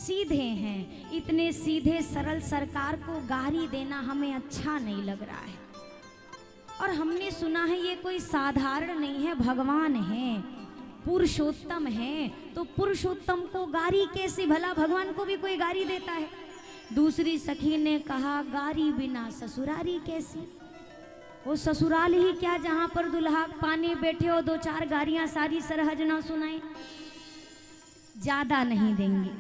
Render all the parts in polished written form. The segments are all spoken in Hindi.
सीधे हैं, इतने सीधे सरल सरकार को गारी देना हमें अच्छा नहीं लग रहा है। और हमने सुना है ये कोई साधारण नहीं है, भगवान है, पुरुषोत्तम है, तो पुरुषोत्तम को गारी कैसी, भला भगवान को भी कोई गारी देता है? दूसरी सखी ने कहा गारी बिना ससुरारी कैसी, वो ससुराल ही क्या जहां पर दुल्हा पाने बैठे हो, दो चार गारियां सारी सरहज ना सुनाए। ज्यादा नहीं देंगे,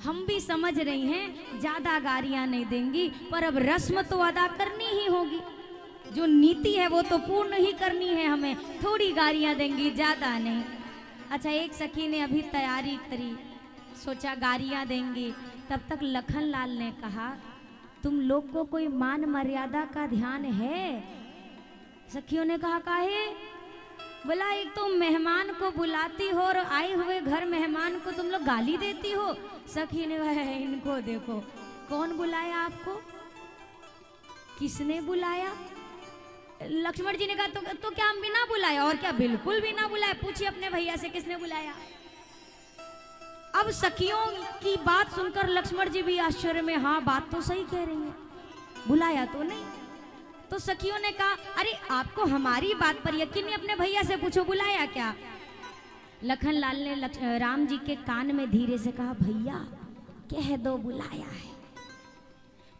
हम भी समझ रही हैं ज्यादा गारियां नहीं देंगी, पर अब रस्म तो अदा करनी ही होगी, जो नीति है वो तो पूर्ण ही करनी है हमें, थोड़ी गारियां देंगी, ज्यादा नहीं। अच्छा, एक सखी ने अभी तैयारी करी, सोचा गारियां देंगी, तब तक लखन लाल ने कहा तुम लोग को कोई मान मर्यादा का ध्यान है? सखियों ने कहा काहे? बोला एक तो मेहमान को बुलाती हो और आए हुए घर मेहमान को तुम लोग गाली देती हो। सखी ने कहा इनको देखो, कौन बुलाया आपको, किसने बुलाया? लक्ष्मण जी ने कहा तो क्या हम बिना बुलाया? और क्या बिल्कुल बिना बुलाया? पूछिए अपने भैया से किसने बुलाया। अब सखियों की बात सुनकर लक्ष्मण जी भी आश्चर्य में, हाँ बात तो सही कह रही है, बुलाया तो नहीं। तो सखियों ने कहा अरे आपको हमारी बात पर यकीन नहीं, अपने भैया से पूछो बुलाया क्या। लखन लाल ने राम जी के कान में धीरे से कहा भैया कह दो बुलाया है।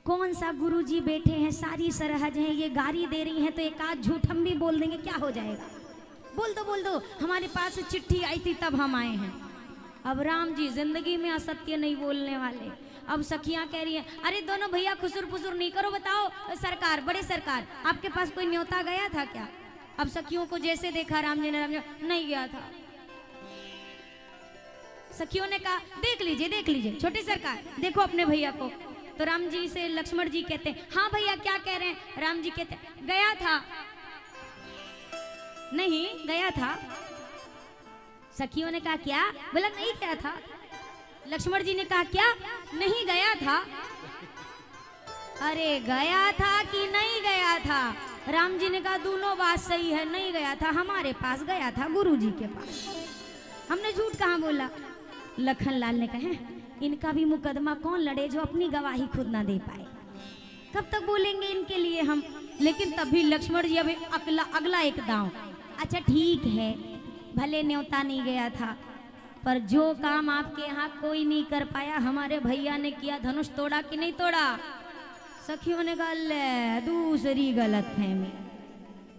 कौन सा गुरुजी बैठे हैं, सारी सरहज हैं, ये गारी दे रही हैं, तो एक आध झूठ हम भी बोल देंगे, क्या हो जाएगा? बोल दो, हमारे पास चिट्ठी आई थी तब हम आए हैं। अब राम जी जिंदगी में असत्य नहीं बोलने वाले। अब सखियां कह रही हैं अरे दोनों भैया खुसुर फुसुर नहीं करो, बताओ सरकार, बड़े सरकार आपके पास कोई न्योता गया था क्या? अब सखियों को जैसे देखा राम जी ने नहीं गया था। सखियों ने कहा देख लीजिए छोटी सरकार, देखो अपने भैया को। तो राम जी से लक्ष्मण जी कहते हैं हाँ भैया क्या कह रहे हैं? राम जी कहते हैं गया था। नहीं गया था। सखियों ने कहा क्या? बोला नहीं गया था। लक्ष्मण जी ने कहा क्या? नहीं गया था। अरे गया था कि नहीं गया था? राम जी ने कहा दोनों बात सही है, नहीं गया था, हमारे पास गया था, गुरुजी के पास, हमने झूठ कहाँ बोला। लखन लाल ने कहा इनका भी मुकदमा कौन लड़े जो अपनी गवाही खुद ना दे पाए, कब तक बोलेंगे इनके लिए हम। लेकिन तभी लक्ष्मण जी अभी अगला एक दांव, अच्छा ठीक है भले न्योता नहीं गया था, पर जो काम आपके यहाँ कोई नहीं कर पाया हमारे भैया ने किया, धनुष तोड़ा कि नहीं तोड़ा? सखियों ने कहा ले दूसरी गलतफहमी,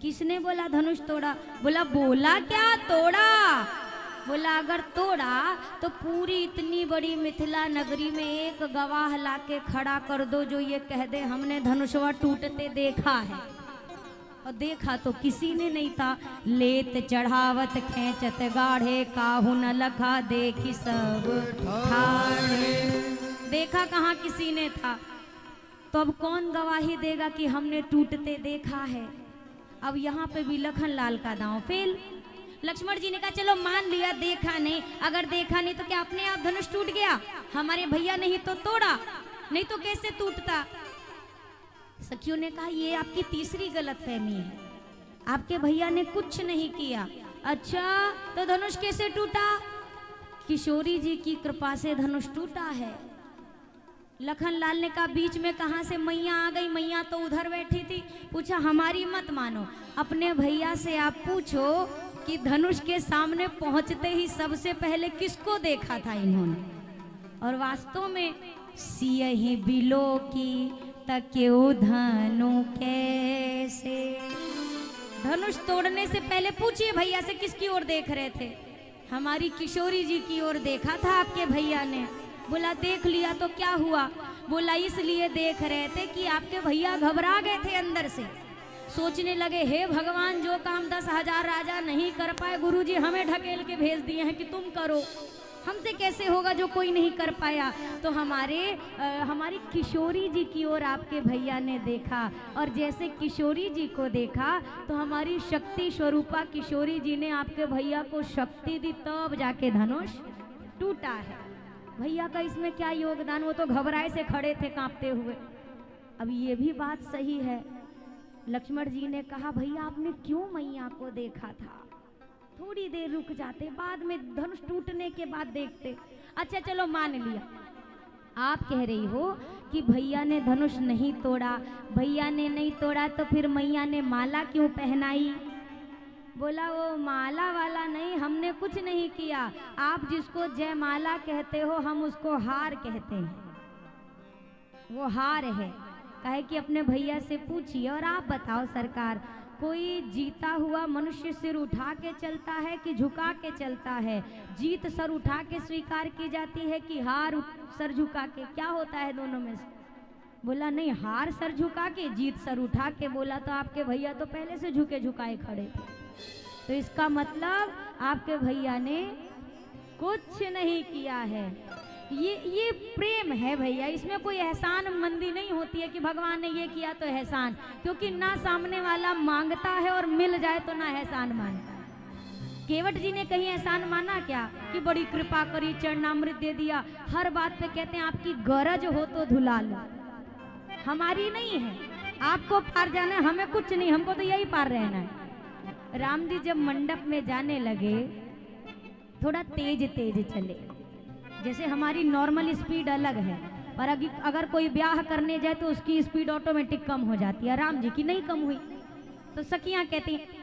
किसने बोला धनुष तोड़ा? बोला क्या तोड़ा? बोला अगर तोड़ा तो पूरी इतनी बड़ी मिथिला नगरी में एक गवाह लाके खड़ा कर दो जो ये कह दे हमने धनुषवा टूटते देखा है। और देखा तो किसी ने नहीं था। लेत चढ़ावत खेचत गाढ़े काहू न लखा देखी सब ठाणे। देखा कहाँ किसी ने था, तो अब कौन गवाही देगा कि हमने टूटते देखा है? अब यहाँ पे भी लखन लाल का दांव फेल। लक्ष्मण जी ने कहा चलो मान लिया देखा नहीं, अगर देखा नहीं तो क्या अपने आप धनुष टूट गया? हमारे भैया ने ही तो तोड़ा, नहीं तो कैसे टूटता? सखियों ने कहा ये आपकी तीसरी गलतफहमी है, आपके भैया ने कुछ नहीं किया। अच्छा तो धनुष कैसे टूटा? किशोरी जी की कृपा से धनुष टूटा है। लखन लाल ने कहा बीच में कहां से मैया आ गई? मैया तो उधर बैठी थी। पूछा हमारी मत मानो, अपने भैया से आप पूछो कि धनुष के सामने पहुंचते ही सबसे पहले किसको देखा था इन्होंने? और वास्तव में सियहि बिलो की तक्यो धनु कैसे। धनुष तोड़ने से पहले पूछिए भैया से किसकी ओर देख रहे थे? हमारी किशोरी जी की ओर देखा था आपके भैया ने। बोला देख लिया तो क्या हुआ? बोला इसलिए देख रहे थे कि आपके भैया घबरा गए थे अंदर से, सोचने लगे हे भगवान जो काम 10,000 राजा नहीं कर पाए गुरुजी हमें ढकेल के भेज दिए हैं कि तुम करो, हमसे कैसे होगा जो कोई नहीं कर पाया। तो हमारी किशोरी जी की ओर आपके भैया ने देखा, और जैसे किशोरी जी को देखा तो हमारी शक्ति स्वरूपा किशोरी जी ने आपके भैया को शक्ति दी, तब जाके धनुष टूटा है। भैया का इसमें क्या योगदान, वो तो घबराए से खड़े थे कांपते हुए। अब ये भी बात सही है। लक्ष्मण जी ने कहा भैया आपने क्यों मैया को देखा था? थोड़ी देर रुक जाते, बाद में धनुष टूटने के बाद देखते। अच्छा चलो मान लिया, आप कह रही हो कि भैया ने धनुष नहीं तोड़ा, भैया ने नहीं तोड़ा तो फिर मैया ने माला क्यों पहनाई? बोला वो माला वाला नहीं, हमने कुछ नहीं किया। आप जिसको जयमाला कहते हो हम उसको हार कहते हैं, वो हार है। कहे कि अपने भैया से पूछिए। और आप बताओ सरकार, कोई जीता हुआ मनुष्य सिर उठा के चलता है कि झुका के चलता है? जीत सर उठा के स्वीकार की जाती है कि हार सर झुका के? क्या होता है दोनों में से? बोला नहीं, हार सर झुका के, जीत सर उठा के। बोला तो आपके भैया तो पहले से झुके झुकाए खड़े थे, तो इसका मतलब आपके भैया ने कुछ नहीं किया है। ये प्रेम है भैया, इसमें कोई एहसान मंदी नहीं होती है कि भगवान ने ये किया तो एहसान, क्योंकि ना सामने वाला मांगता है और मिल जाए तो ना एहसान मानता। केवट जी ने कहीं एहसान माना क्या कि बड़ी कृपा करी, चरणामृत दे दिया? हर बात पे कहते हैं आपकी गरज हो तो धुला लो, हमारी नहीं है। आपको पार जाना है, हमें कुछ नहीं, हमको तो यही पार रहना है। राम जी जब मंडप में जाने लगे थोड़ा तेज तेज चले, जैसे हमारी नॉर्मल स्पीड अलग है, पर अगर कोई ब्याह करने जाए तो उसकी स्पीड ऑटोमेटिक कम हो जाती है, राम जी की नहीं कम हुई। तो सखियां कहती हैं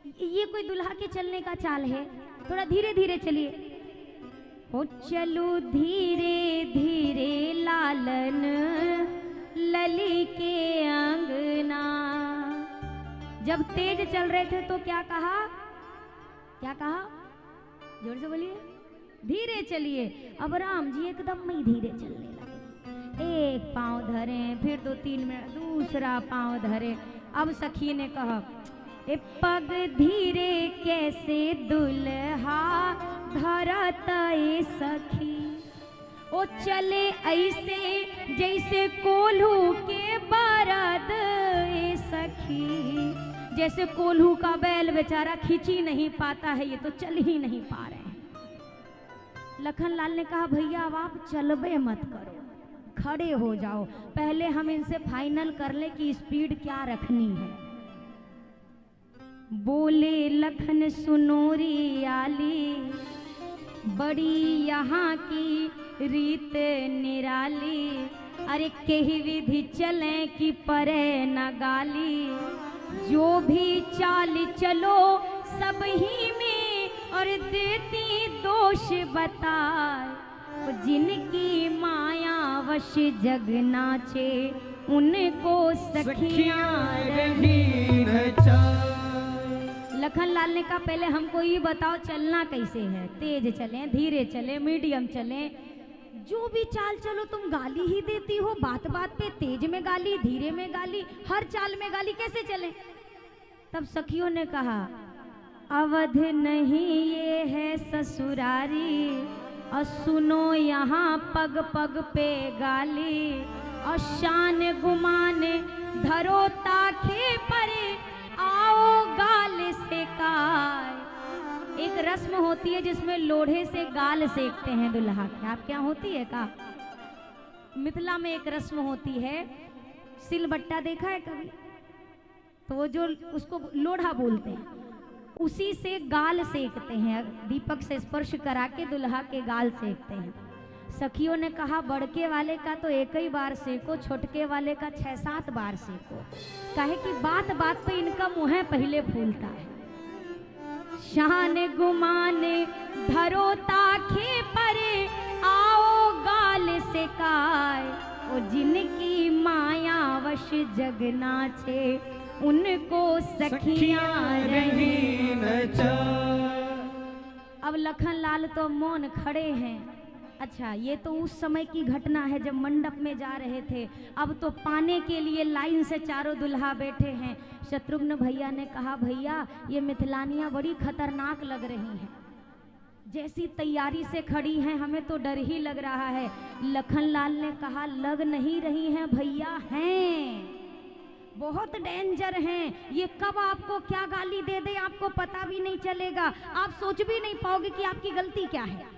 ये कोई दुल्हा के चलने का चाल है, थोड़ा धीरे धीरे चलिए। हो चलो धीरे धीरे लालन लली के अंगना। जब तेज चल रहे थे तो क्या कहा, क्या कहा? जोर से बोलिए। धीरे चलिए। अब राम जी एकदम में धीरे चलने लगे, एक पांव धरे, फिर 2-3 मिनट दूसरा पांव धरे। अब सखी ने कहा ए पग धीरे कैसे दुल्हा धरत ए सखी, ओ चले ऐसे जैसे कोल्हू के बरद ए सखी। जैसे कोल्हू का बैल बेचारा खींच ही नहीं पाता है, ये तो चल ही नहीं पा रहे हैं। लखन लाल ने कहा भैया अब आप चलबे मत करो, खड़े हो जाओ, पहले हम इनसे फाइनल कर ले कि स्पीड क्या रखनी है। बोले लखन सुनोरी आली, बड़ी यहाँ की रीत निराली। अरे कही विधि चले कि परे न गाली, जो भी चाल चलो सब ही में और देती दोष बताए। जिनकी माया वश जग नाचे उनको सखियां रही न चाहे। लखन लाल ने कहा पहले हमको ये बताओ चलना कैसे है, तेज चलें, धीरे चलें, मीडियम चलें? जो भी चाल चलो तुम गाली ही देती हो, बात बात पे तेज में गाली, धीरे में गाली, हर चाल में गाली, कैसे चले? तब सखियों ने कहा अवध नहीं ये है ससुरारी, और सुनो यहाँ पग पग पे गाली। और शान गुमाने धरो ताखे परे, आओ गाल से काय। एक रस्म होती है जिसमें लोढ़े से गाल सेकते हैं दुल्हा के। आप क्या होती है का? मिथिला में एक रस्म होती है, सिलबट्टा देखा है कभी? तो वो जो उसको लोढ़ा बोलते हैं, उसी से गाल सेकते हैं, दीपक से स्पर्श करा के दुल्हा के गाल सेकते हैं। सखियों ने कहा बड़के वाले का तो एक ही बार सेको, छोटके वाले का 6-7 बार सेको। कहे कि बात बात पे इनका मुंह पहले फूलता है। शान गुमाने धरो ताखे परे, आओ गाल से काय। ओ जिनकी माया वश जग नाचे उनको सखियां रही न चाहे। अब लखन लाल तो मौन खड़े हैं। अच्छा ये तो उस समय की घटना है जब मंडप में जा रहे थे, अब तो पाने के लिए लाइन से चारों दुल्हा बैठे हैं। शत्रुघ्न भैया ने कहा भैया ये मिथिलानियाँ बड़ी खतरनाक लग रही हैं, जैसी तैयारी से खड़ी हैं हमें तो डर ही लग रहा है। लखन लाल ने कहा लग नहीं रही हैं भैया, हैं, बहुत डेंजर हैं, ये कब आपको क्या गाली दे दे आपको पता भी नहीं चलेगा, आप सोच भी नहीं पाओगे कि आपकी गलती क्या है।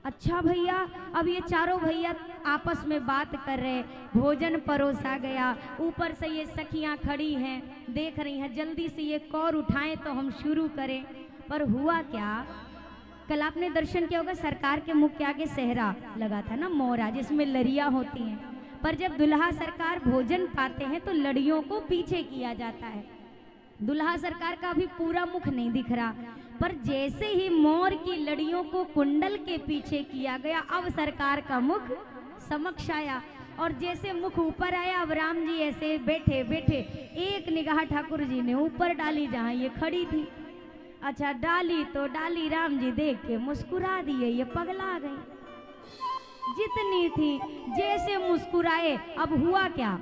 अच्छा भैया, अब ये चारों भैया आपस में बात कर रहे, भोजन परोसा गया, ऊपर से ये सखियां खड़ी हैं, देख रही हैं जल्दी से ये कौर उठाएं तो हम शुरू करें। पर हुआ क्या, कल आपने दर्शन किया होगा, सरकार के मुख के आगे सेहरा लगा था ना, मोहरा, जिसमें लड़ियाँ होती हैं। पर जब दुल्हा सरकार भोजन पाते हैं तो लड़ियों को पीछे किया जाता है। दुल्हा सरकार का अभी पूरा मुख नहीं दिख रहा, पर जैसे ही मोर की लड़ियों को कुंडल के पीछे किया गया, अब सरकार का मुख समक्ष आया। और जैसे मुख ऊपर आया, अब राम जी ऐसे बैठे बैठे एक निगाह ठाकुर जी ने ऊपर डाली जहाँ ये खड़ी थी। अच्छा, डाली तो डाली, राम जी देख के मुस्कुरा दिए, ये पगला गई। जितनी थी जैसे मुस्कुराए, अब हुआ क्या,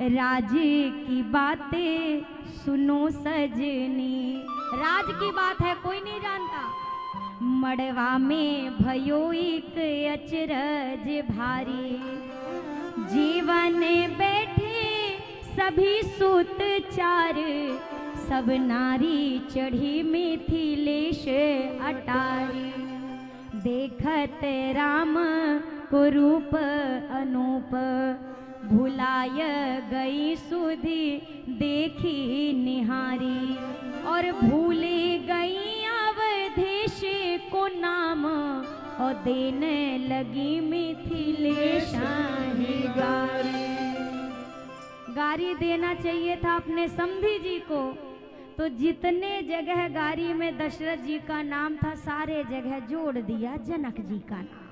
राज की बातें सुनो सजनी, राज की बात है कोई नहीं जानता। मड़वा में भयो एक अचरज भारी, जीवन बैठे सभी सूत चार, सब नारी चढ़ी मिथिलेश अटारी। देखत राम को रूप अनूप, भुलाय गई सुधि देखी निहारी। और भूले गई अवधेश को नाम, और देने लगी मिथिलेश गारी। गारी देना चाहिए था अपने समधी जी को, तो जितने जगह गारी में दशरथ जी का नाम था, सारे जगह जोड़ दिया जनक जी का नाम।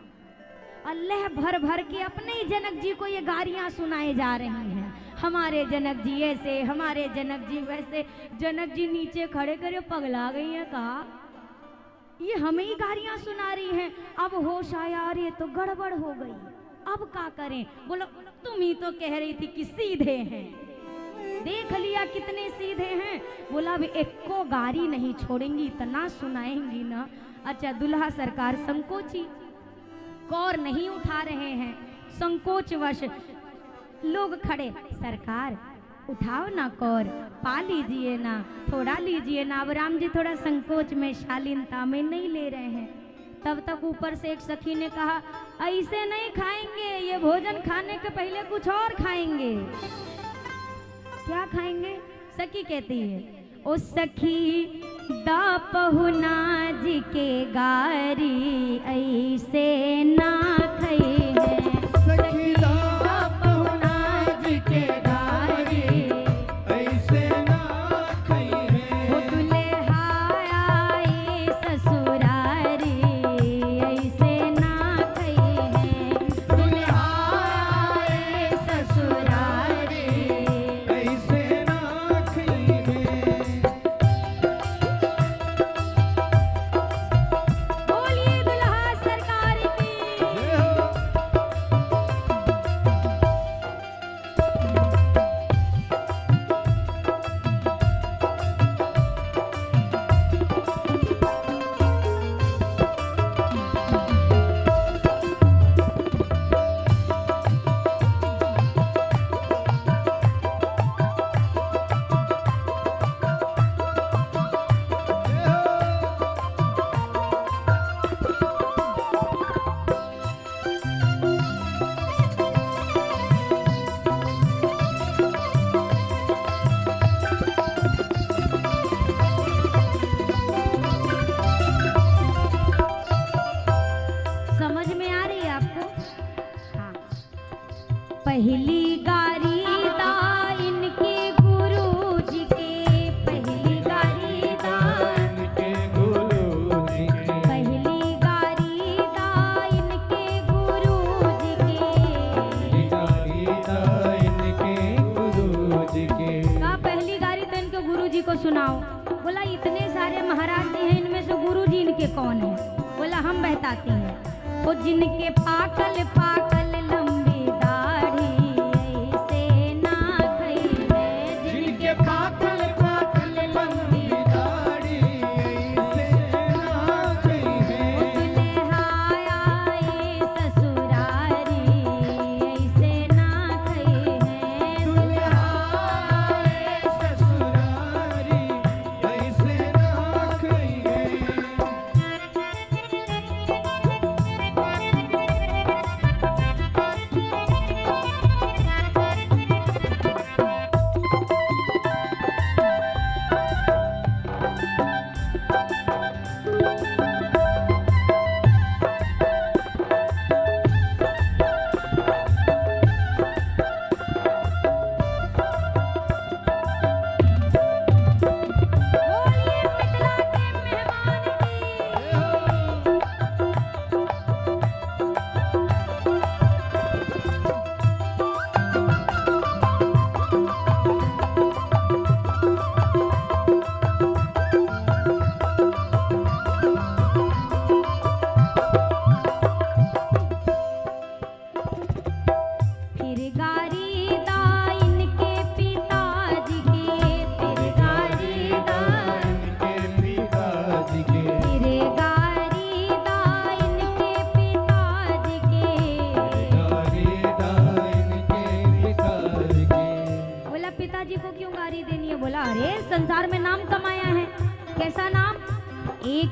अल्लाह भर भर के अपने ही जनक जी को ये गारियां सुनाए जा रही हैं, हमारे जनक जी ऐसे, हमारे जनक जी वैसे। जनक जी नीचे खड़े करे पगला गई हैं, कहा ये हमें ही गारियां सुना रही हैं। अब होश आया, अरे तो गड़बड़ हो गई, अब क्या करें। बोलो तुम ही तो कह रही थी कि सीधे हैं, देख लिया कितने सीधे हैं। बोला अब एक को गारी नहीं छोड़ेंगी, इतना सुनाएंगी ना। अच्छा, दुल्हा सरकार संकोची, कौर नहीं उठा रहे हैं, संकोचवश लोग खड़े, सरकार उठाओ ना कौर, पा लीजिए ना, थोड़ा लीजिए ना। अब राम जी थोड़ा संकोच में, शालीनता में नहीं ले रहे हैं। तब तक ऊपर से एक सखी ने कहा, ऐसे नहीं खाएंगे, ये भोजन खाने के पहले कुछ और खाएंगे। क्या खाएंगे? सखी कहती है, ओ सखी दा पहुना जी के गारी, ऐसे ना खाई है। सखी दा पहुना जी के गारी, ऐसे ना खाई है। ओ दुल्हा आए ससुरारी, ऐसे ना खाई है। दुल्हा आए ससुरारी, ऐसे ना खाई है। बोलिए दुल्हा सरकार की। जय हो। समझ में आ रही है आपको? हाँ। पहली गारी दा इनके गुरु जी के, पहली गारी दा, इनके गुरु जी के, पहली गारी दा इनके गुरु जी के। गारी दा इनके गुरु जी के। कहा पहली गारी तो इनके गुरु जी को सुनाओ। बोला इतने सारे महाराज जी हैं, इनमें से गुरु जी इनके कौन है? बोला हम बताती हैं। वो जिनके पाकल पाकल लंबी दाढ़ी, ऐसे ना खाई है। जिनके पाकल पाकल लंबी दाढ़ी, ऐसे ना खाई है। दुल्हा आए ससुरारी, ऐसे ना खाई है। दुल्हा आए ससुरारी, ऐसे ना खाई है।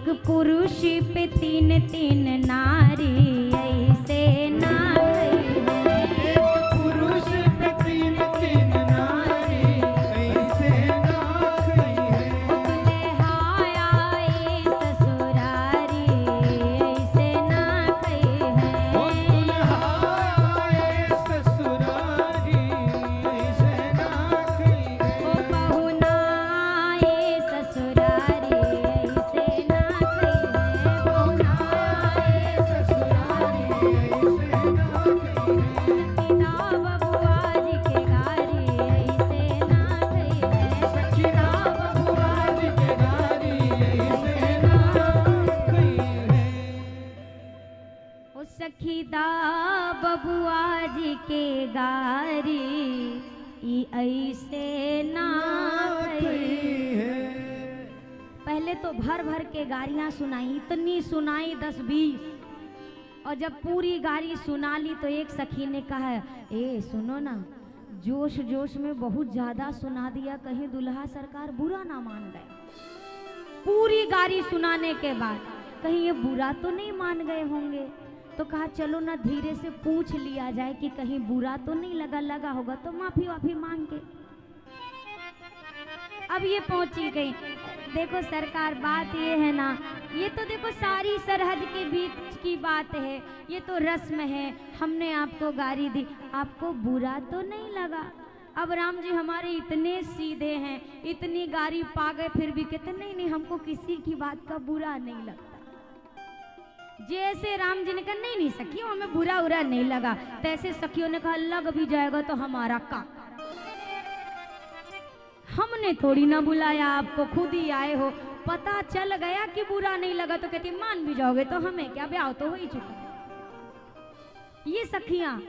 एक पुरुष पे तीन तीन नारी ऐसे ना कही है। एक पुरुष पे तीन तीन नारी ऐसे ना कही है। दुल्हाया ए ससुरारी ऐसे ना कही ओ है। दुल्हाए ससुरारी ऐसे ना कही है। ओ बहुना ए ससुरारी ऐसे ना कही है। बहुना ए ससुरारी ऐसे ना कही है। पिता बबुआ जी के गारी ऐसे ना कही है। सखीरा बबुआ जी के गारी ऐसे ना कही है। ओ सखीदा बबुआ जी के गारी ई ऐसे ना कही। पहले तो भर भर के गालियां सुनाई, इतनी सुनाई 10-20, और जब पूरी गाली सुना ली तो एक सखी ने कहा, ए सुनो ना, जोश जोश में बहुत ज्यादा सुना दिया, कहीं दुल्हा सरकार बुरा ना मान गए। पूरी गाली सुनाने के बाद कहीं ये बुरा तो नहीं मान गए होंगे, तो कहा चलो ना धीरे से पूछ लिया जाए कि कहीं बुरा तो नहीं लगा होगा तो माफी वाफी मांग के। अब ये पहुंची गई। देखो सरकार, बात ये है ना, ये तो देखो सारी सरहद के बीच की बात है, ये तो रस्म है, हमने आपको गारी दी, आपको बुरा तो नहीं लगा। अब राम जी हमारे इतने सीधे हैं, इतनी गारी पा गए, फिर भी कहते नहीं नहीं हमको किसी की बात का बुरा नहीं लगता। जैसे राम जी ने कहा नहीं नहीं सखियों हमें बुरा उरा नहीं लगा, तैसे सखियों ने कहा लग भी जाएगा तो हमारा का, हमने थोड़ी ना बुलाया आपको, खुद ही आए हो, पता चल गया कि बुरा नहीं लगा तो कहती मान भी जाओगे तो हमें क्या, ब्याह तो हो ही चुका। ये सखियां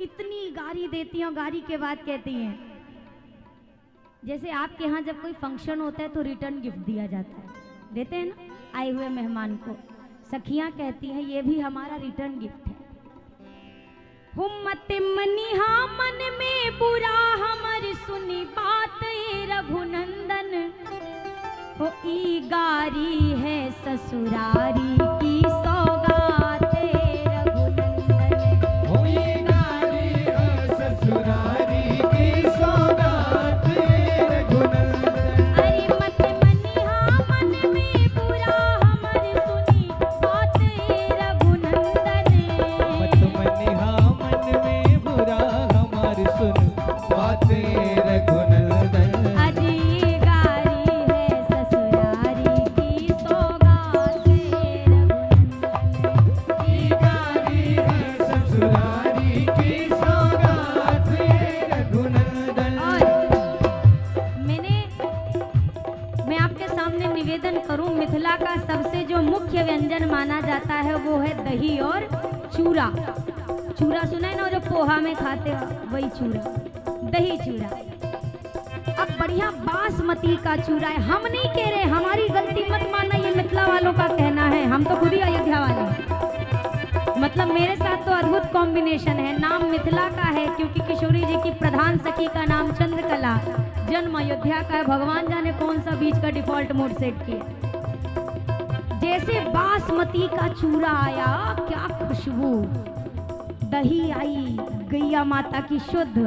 इतनी गारी देती हैं, गारी के बाद कहती हैं, जैसे आपके यहाँ जब कोई फंक्शन होता है तो रिटर्न गिफ्ट दिया जाता है, देते हैं ना आए हुए मेहमान को, सखियां कहती हैं ये भी हमारा रिटर्न गिफ्ट है। हुम्मत मनिहा मन में बुरा हमर सुनी बात ए रघुनंदन, हो ई गारी है ससुरारी की सौगात ए रघुनंदन। हो ये गारी है ससुरारी की सौगात ए रघुनंदन। अरे मत मनिहा मन में बुरा हमर सुनी बात ए रघुनंदन। मत मनिहा मन में बुरा हमारी सुन बातें रघुनंदन। अजी गारी है ससुरारी की सौगात ए रघुनंदन। ये गारी है ससुरारी की सौगात ए रघुनंदन। मैं आपके सामने निवेदन करूं, मिथिला का सबसे जो मुख्य व्यंजन माना जाता है वो है दही और चूरा। चूरा सुना है ना, जो पोहा में खाते हो वही चूरा, दही चूरा। अब बढ़िया बासमती का चूरा है, हम नहीं कह रहे, हमारी गलती मत मानना, ये मिथिला वालों का कहना है, हम तो खुद ही अयोध्या वाले हैं। मतलब मेरे साथ तो अद्भुत कॉम्बिनेशन है, नाम मिथिला का है क्योंकि किशोरी जी की प्रधान सखी का नाम चंद्रकला, जन्म अयोध्या का है, भगवान जाने कौन सा बीच का डिफॉल्ट मोड सेट किया। जैसे बासमती का चूरा आया, क्या खुशबू, दही आई गैया माता की शुद्ध,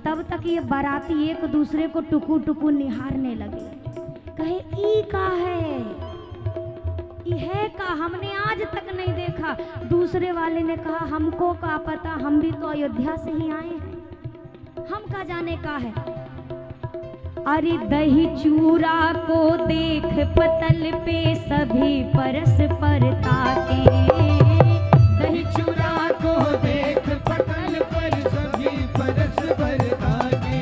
तब तक ये बाराती एक दूसरे को टुकु टुकु निहारने लगे, कहे ई का है, ई है का, हमने आज तक नहीं देखा। दूसरे वाले ने कहा हमको का पता, हम भी तो अयोध्या से ही आए हैं, हम का जाने का है। अरे दही चूरा को देख पतल पे सभी परस्पर ताके, दही चूरा को देख पतल पर सभी परस्पर ताके।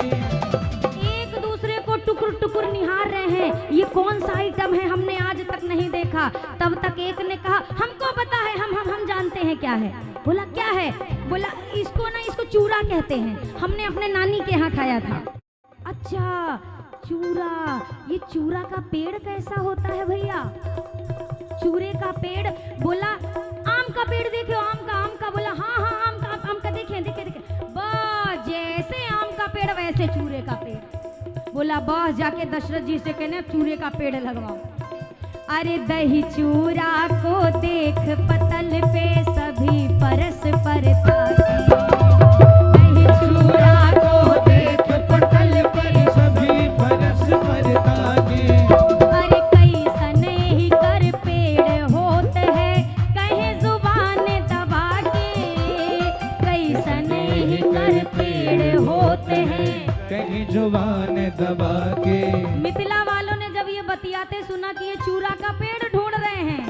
एक दूसरे को टुकुर टुकुर निहार रहे हैं, ये कौन सा आइटम है हमने आज तक नहीं देखा। तब तक एक ने कहा हमको पता है, हम जानते हैं क्या है। बोला क्या है, बोला इसको ना, इसको चूरा कहते हैं, हमने अपने नानी के यहाँ खाया था। अच्छा चूरा, ये चूरा का पेड़ कैसा होता है भैया, चूरे का पेड़। बोला आम का पेड़ देखो, आम का, बोला हाँ हाँ आम का देखे देखे देखे, बस जैसे आम का पेड़ वैसे चूरे का पेड़। बोला बस जाके दशरथ जी से कहने चूरे का पेड़ लगवाओ। अरे दही चूरा को देख पतल पे सभी परस्पर ताके। दही चूरा को देख पटल पर सभी परस्पर ताके। अरे कई सने ही कर पेड़ होते हैं कहीं जुबान दबा के। कई सने ही कर पेड़ होते हैं कहीं जुबान दबा के। मिथिला वालों ने जब ये बतियाते सुना कि ये चूरा का पेड़ ढूंढ रहे हैं,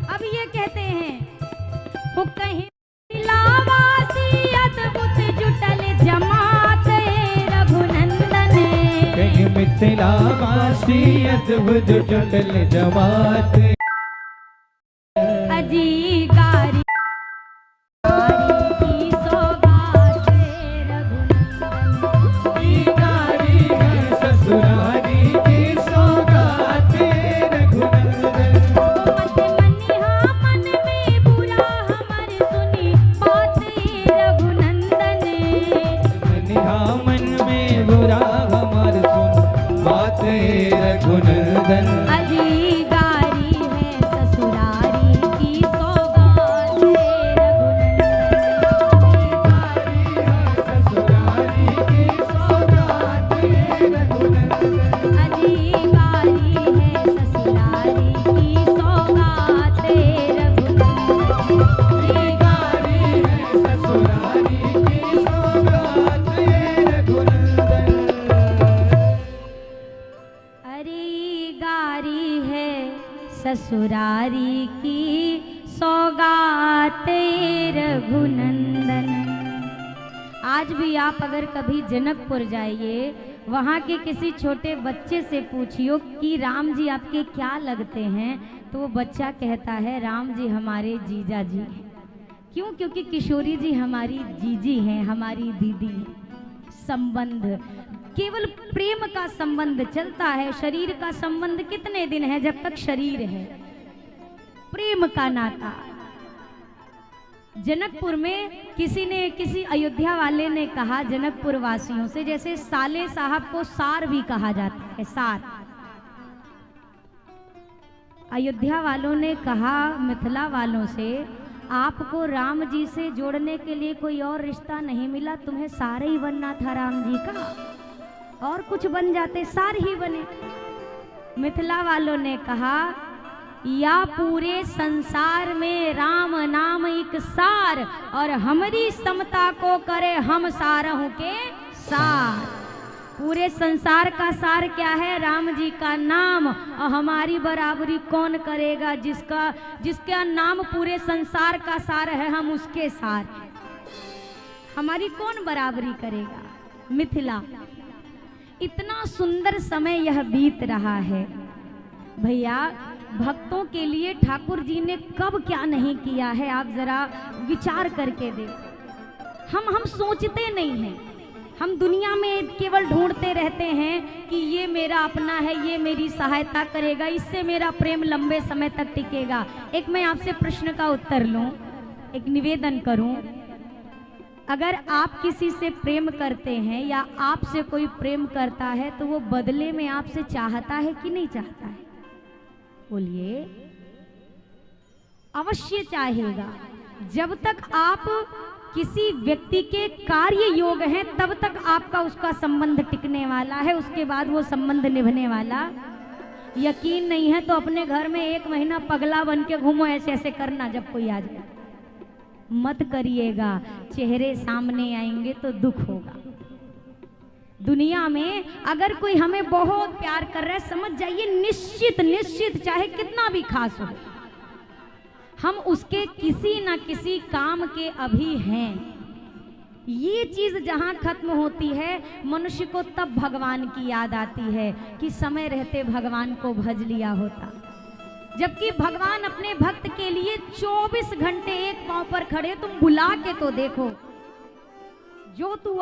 अब ये कहते हैं वो कहीं मिथिलावासी अद्भुत जुटल जमात रघुनंदन। कहीं मिथिलावासी अद्भुत जुटल जमात। अजी गारी की सौगात रघुनंदन। गारी है ससुरारी की सौगात रघुनंदन। मत मनिहा मन में बुरा हमर सुनी बात रघुनंदन। मनिहा मन में बुरा हमार सुन बात रघुनंदन। अजी गारी है ससुरारी की सौगात ससुरारी की सौगात रघुनंदन। अजी गारी है ससुरारी की सौगात रघुनंदन। गारी है ससुरारी की सौगात रघुनंदन। अरे गारी है ससुरारी की सौगात रघुनंदन। आज भी आप अगर कभी जनकपुर जाइए, वहाँ के किसी छोटे बच्चे से पूछियो कि राम जी आपके क्या लगते हैं, तो वो बच्चा कहता है राम जी हमारे जीजा जी हैं। क्यों? क्योंकि किशोरी जी हमारी जीजी हैं, हमारी दीदी हैं। संबंध केवल प्रेम का संबंध चलता है। शरीर का संबंध कितने दिन है? जब तक शरीर है। प्रेम का नाता। जनकपुर में किसी अयोध्या वाले ने कहा जनकपुर वासियों से, जैसे साले साहब को सार भी कहा जाता है, सार। अयोध्या वालों ने कहा मिथिला वालों से, आपको राम जी से जोड़ने के लिए कोई और रिश्ता नहीं मिला, तुम्हें सार ही बनना था राम जी का, और कुछ बन जाते, सार ही बने। मिथिला वालों ने कहा या पूरे संसार में राम नाम एक सार, और हमारी समता को करे हम सारहू के सार। पूरे संसार का सार क्या है? राम जी का नाम। और हमारी बराबरी कौन करेगा? जिसका नाम पूरे संसार का सार है, हम उसके सार हैं। हमारी कौन बराबरी करेगा? मिथिला। इतना सुंदर समय यह बीत रहा है भैया, भक्तों के लिए ठाकुर जी ने कब क्या नहीं किया है, आप जरा विचार करके देख। हम सोचते नहीं हैं, हम दुनिया में केवल ढूंढते रहते हैं कि ये मेरा अपना है, ये मेरी सहायता करेगा, इससे मेरा प्रेम लंबे समय तक टिकेगा। एक मैं आपसे प्रश्न का उत्तर लूं, एक निवेदन करूं। अगर आप किसी से प्रेम करते हैं या आपसे कोई प्रेम करता है, तो वो बदले में आपसे चाहता है कि नहीं चाहता है? बोलिए। अवश्य चाहेगा। जब तक आप किसी व्यक्ति के कार्य योग हैं, तब तक आपका उसका संबंध टिकने वाला है, उसके बाद वो संबंध निभने वाला। यकीन नहीं है तो अपने घर में 1 महीना पगला बन के घूमो, ऐसे ऐसे करना जब कोई आ जाए। मत करिएगा, चेहरे सामने आएंगे तो दुख होगा। दुनिया में अगर कोई हमें बहुत प्यार कर रहा है, समझ जाइए निश्चित चाहे कितना भी खास हो, हम उसके किसी ना किसी काम के अभी हैं। ये चीज जहां खत्म होती है, मनुष्य को तब भगवान की याद आती है कि समय रहते भगवान को भज लिया होता। जबकि भगवान अपने भक्त के लिए 24 घंटे एक पांव पर खड़े। तुम बुला के तो देखो, जो तू